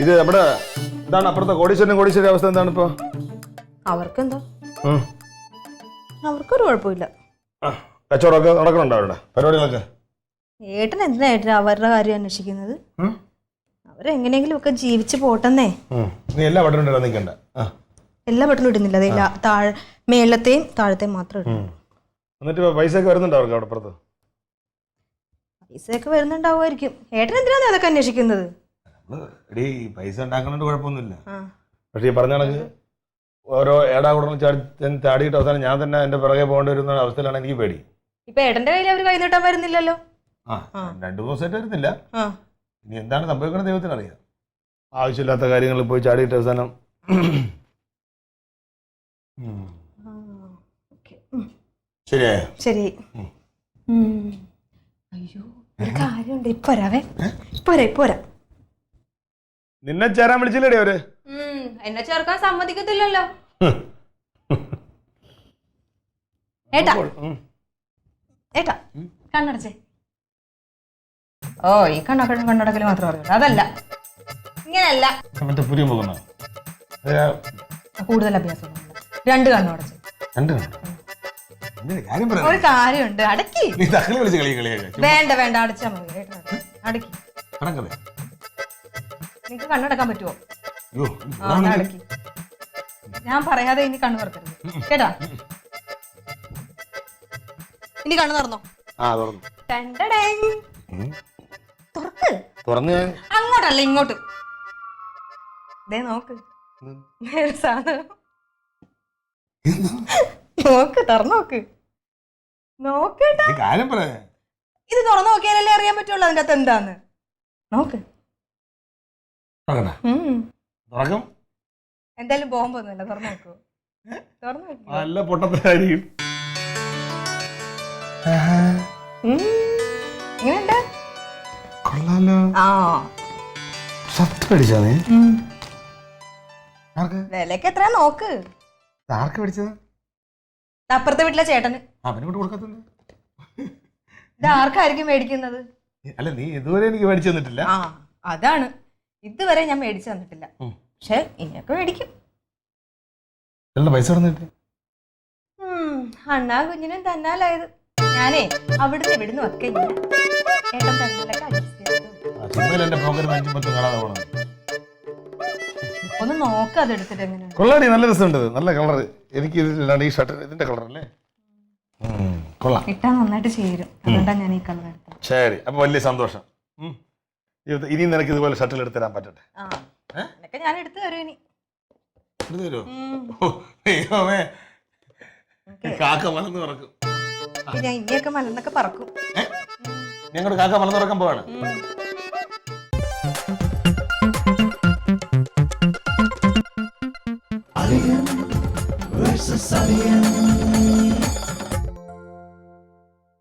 ഇത് നമ്മുടെ എന്താണ് അപ്പുറത്തെ കോടീശ്വരന്റെ അവസ്ഥ എന്താണ് ഇപ്പൊ? അവർക്കെന്തോ അവർക്കൊരു കുഴപ്പമില്ല. കച്ചവടമൊക്കെ നടക്കണുണ്ടോ അവരുടെ പരിപാടികളൊക്കെ? ഏട്ടൻ എന്തിനാ ഏട്ടൻ അവരുടെ കാര്യം അന്വേഷിക്കുന്നത്? അവരെങ്ങനെയെങ്കിലും ഒക്കെ ജീവിച്ച് പോട്ടെന്നേ. നീ എല്ലാ ബട്ടനും നിൽക്കണ്ട. എല്ലാ ബട്ടനും ഇടുന്നില്ല, അതേ താഴെ മേളത്തെയും താഴത്തെയും മാത്രം ഇടും. എന്നിട്ട് പൈസ ഒക്കെ വരുന്നുണ്ടോ അവർക്ക് അവിടെ പുറത്ത്? പൈസയൊക്കെ വരുന്നുണ്ടാവുമായിരിക്കും. ഏട്ടൻ എന്തിനാണ് അതൊക്കെ അന്വേഷിക്കുന്നത്? പൈസ ഉണ്ടാക്കണോണ്ട് കുഴപ്പമൊന്നുമില്ല. പക്ഷെ ഈ പറഞ്ഞ കണക്ക് ഓരോ ഏടാകൂടണം ചാടിയിട്ട് അവസാനം ഞാൻ തന്നെ എന്റെ പിറകെ പോകേണ്ടി വരുന്ന അവസ്ഥയിലാണ് എനിക്ക് പേടി. ഇപ്പൊ ഏട്ടന്റെ കയ്യിൽ അവർ കൈ നീട്ടാൻ വരുന്നില്ലല്ലോ. 2 ദിവസമായിട്ട് വരുന്നില്ല. ഇനി എന്താണ് സംഭവിക്കുന്നത് ദൈവത്തിനറിയാം. ആവശ്യമില്ലാത്ത കാര്യങ്ങളിൽ പോയി ചാടിയിട്ട് അവസാനം ശരിയായോ? ശരി. അയ്യോ ഒരു കാര്യമുണ്ട്, ഇപ്പോരാവേ പോരാ. നിന്നെ ചേരാൻ വിളിച്ചില്ലേടി അവര്? എന്നെ ചേർക്കാൻ സമ്മതിക്കത്തില്ലല്ലോ. ഏട്ടാ ഏട്ടാ കണ്ണടച്ചേ. ഓ ഈ കണ്ണടക്കല് മാത്രം അറിയാം, അതല്ല ഇങ്ങനെയല്ല. കൂടുതൽ അഭ്യാസം 2 കണ്ണടച്ച്. ഒരു കാര്യമുണ്ട്, അടക്കി. വേണ്ട അടച്ചാ മതി. അടക്കി. നിങ്ങക്ക് കണ്ണടക്കാൻ പറ്റുമോ? അടക്കി. ഞാൻ പറയാതെ ഇനി കണ്ണു തുറക്കരുത് കേട്ടാ. ഇനി കണ്ണു തുറന്നോ? തുറക്ക്. അങ്ങോട്ടല്ല ഇങ്ങോട്ട്. ദേ നോക്ക്, സാധനം നോക്ക്, തുറന്നോക്ക്. നോക്കേട്ടാ, ഇത് തുറന്നു നോക്കിയാലല്ലേ അറിയാൻ പറ്റുള്ളൂ അതിന്റെ അകത്ത് എന്താന്ന്. നോക്ക്. എന്തായാലും ബോംബൊന്നുമല്ല, തുറന്നു നോക്കൂ. നല്ല പൊട്ടത്തായിരിക്കും. എങ്ങനെയുണ്ട്? കൊള്ളാലോ. വിലക്ക് എത്ര നോക്ക്. അപ്പുറത്തെ വീട്ടിലെ ചേട്ടന്. ഇത് ആർക്കായിരിക്കും മേടിക്കുന്നത്? അല്ല നീ ഇതുവരെ എനിക്ക് മേടിച്ചു തന്നിട്ടില്ല. അതാണ്, ഇതുവരെ ഞാൻ മേടിച്ചു തന്നിട്ടില്ല. പക്ഷെ ഇനിയൊക്കെ മേടിക്കും. പൈസ അണ്ണാ കുഞ്ഞിനും തന്നാലായത്. ഞാനേ അവിടുന്ന് ഇവിടുന്ന് ഒക്കെ ഇല്ല. ഏട്ടൻ തന്നലൊക്കെ അഡ്ജസ്റ്റ് ഒന്ന് നോക്ക്, അതെടുത്തിട്ട് എങ്ങനെയാണ്. കൊള്ളാടി, നല്ല രസമുണ്ട്, നല്ല കളർ. എനിക്ക് ഈ ഷർട്ട് ഇതിന്റെ കളർ അല്ലേ? ഇട്ടാ നന്നായിട്ട് ചേരും, അതുകൊണ്ടാണ് ഞാൻ ഈ കളർ എടുത്തത്. ശരി, അപ്പൊ വലിയ സന്തോഷം. ഇനി നിനക്ക് ഇതുപോലെ ഷർട്ടിൽ എടുത്ത് തരാൻ പറ്റട്ടെ. ഞാൻ എടുത്തു തരും. ഇനി കാക്ക മലന്ന് പറക്കും. പിന്നെ ഇനിയൊക്കെ മലന്നൊക്കെ പറക്കും. ഞങ്ങളുടെ കാക്ക മലന്ന് പറക്കാൻ പോവാണ്. Alien versus Alien.